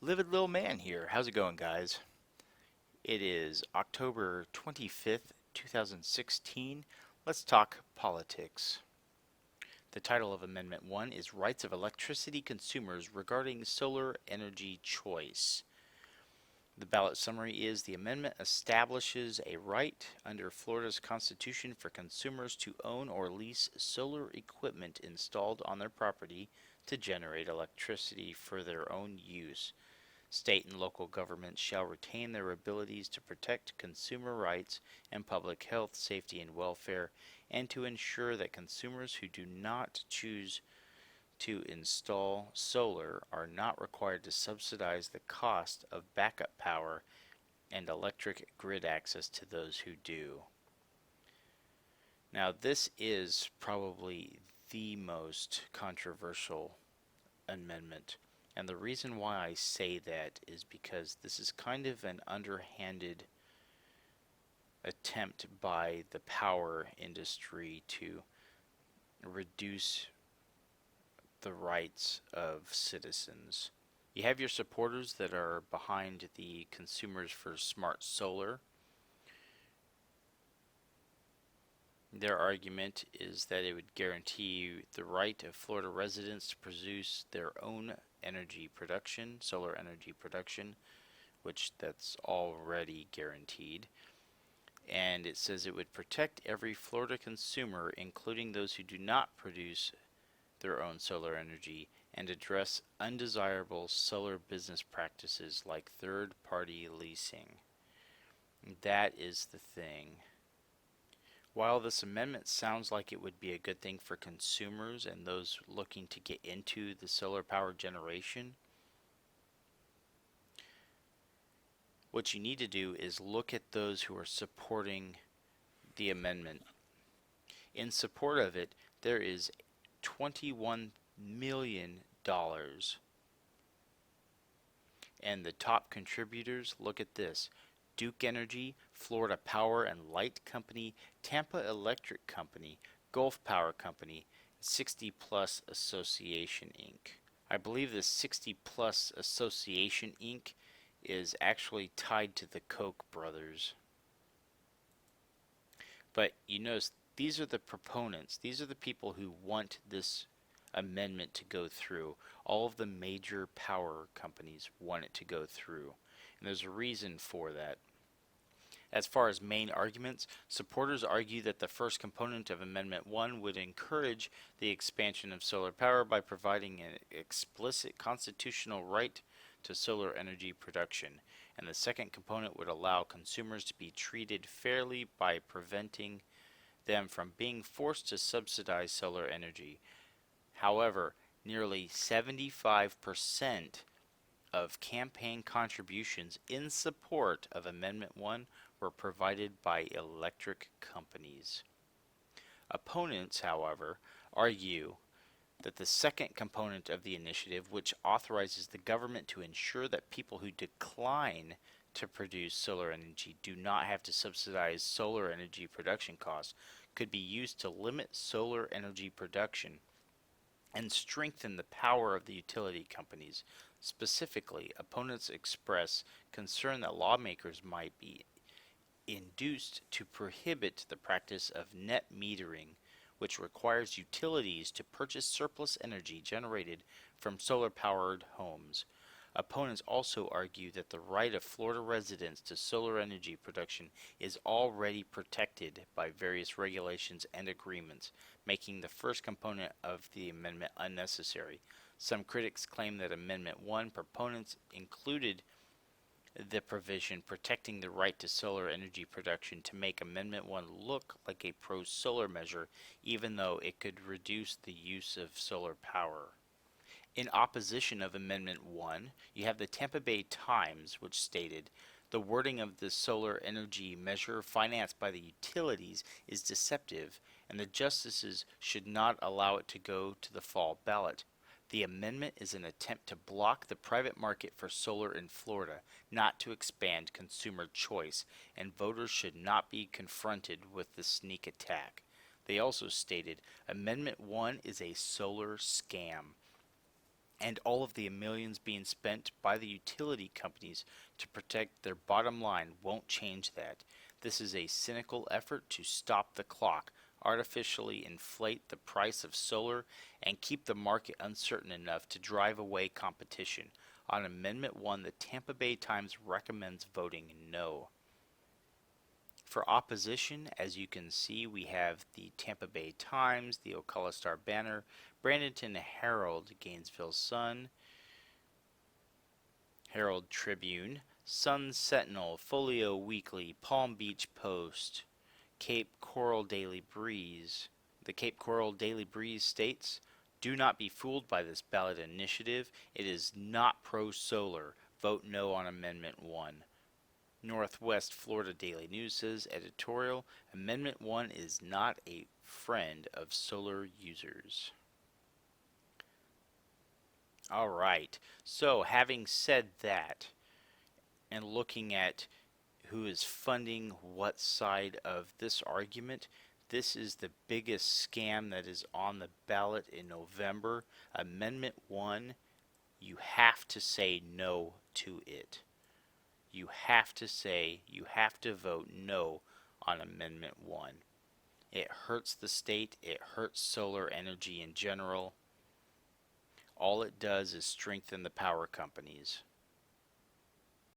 Livid Little Man here. How's it going, guys? It is October 25th, 2016. Let's talk politics. The title of Amendment 1 is Rights of Electricity Consumers Regarding Solar Energy Choice. The ballot summary is the amendment establishes a right under Florida's Constitution for consumers to own or lease solar equipment installed on their property to generate electricity for their own use. State and local governments shall retain their abilities to protect consumer rights and public health, safety, and welfare, and to ensure that consumers who do not choose to install solar are not required to subsidize the cost of backup power and electric grid access to those who do. Now, this is probably the most controversial amendment. And the reason why I say that is because this is kind of an underhanded attempt by the power industry to reduce the rights of citizens. You have your supporters that are behind the Consumers for Smart Solar. Their argument is that it would guarantee the right of Florida residents to produce their own energy production, solar energy production, which that's already guaranteed. And it says it would protect every Florida consumer, including those who do not produce their own solar energy, and address undesirable solar business practices like third-party leasing. That is the thing. While this amendment sounds like it would be a good thing for consumers and those looking to get into the solar power generation, what you need to do is look at those who are supporting the amendment. In support of it, there is $21 million. And the top contributors, look at this: Duke Energy, Florida Power and Light Company, Tampa Electric Company, Gulf Power Company, 60 Plus Association Inc. I believe the 60 Plus Association Inc. is actually tied to the Koch brothers. But you notice these are the proponents. These are the people who want this amendment to go through. All of the major power companies want it to go through. And there's a reason for that. As far as main arguments, supporters argue that the first component of Amendment 1 would encourage the expansion of solar power by providing an explicit constitutional right to solar energy production, and the second component would allow consumers to be treated fairly by preventing them from being forced to subsidize solar energy. However, nearly 75% of campaign contributions in support of Amendment 1 were provided by electric companies. Opponents, however, argue that the second component of the initiative, which authorizes the government to ensure that people who decline to produce solar energy do not have to subsidize solar energy production costs, could be used to limit solar energy production and strengthen the power of the utility companies. Specifically, opponents express concern that lawmakers might be induced to prohibit the practice of net metering, which requires utilities to purchase surplus energy generated from solar-powered homes. Opponents also argue that the right of Florida residents to solar energy production is already protected by various regulations and agreements, making the first component of the amendment unnecessary. Some critics claim that Amendment 1 proponents included the provision protecting the right to solar energy production to make Amendment 1 look like a pro-solar measure, even though it could reduce the use of solar power. In opposition of Amendment 1, you have the Tampa Bay Times, which stated, "The wording of the solar energy measure financed by the utilities is deceptive, and the justices should not allow it to go to the fall ballot. The amendment is an attempt to block the private market for solar in Florida, not to expand consumer choice, and voters should not be confronted with the sneak attack." They also stated, "Amendment 1 is a solar scam." and all of the millions being spent by the utility companies to protect their bottom line won't change that. This is a cynical effort to stop the clock, artificially inflate the price of solar, and keep the market uncertain enough to drive away competition. On Amendment 1, the Tampa Bay Times recommends voting no. For opposition, as you can see, we have the Tampa Bay Times, the Ocala Star Banner, Bradenton Herald, Gainesville Sun, Herald Tribune, Sun Sentinel, Folio Weekly, Palm Beach Post, Cape Coral Daily Breeze. The Cape Coral Daily Breeze states, "Do not be fooled by this ballot initiative. It is not pro-solar. Vote no on Amendment 1." Northwest Florida Daily News says, editorial, Amendment 1 is not a friend of solar users. All right. So, having said that, and looking at who is funding what side of this argument, this is the biggest scam that is on the ballot in November. Amendment 1, you have to say no to it. You have to vote no on Amendment 1. It hurts the state, it hurts solar energy in general. All it does is strengthen the power companies.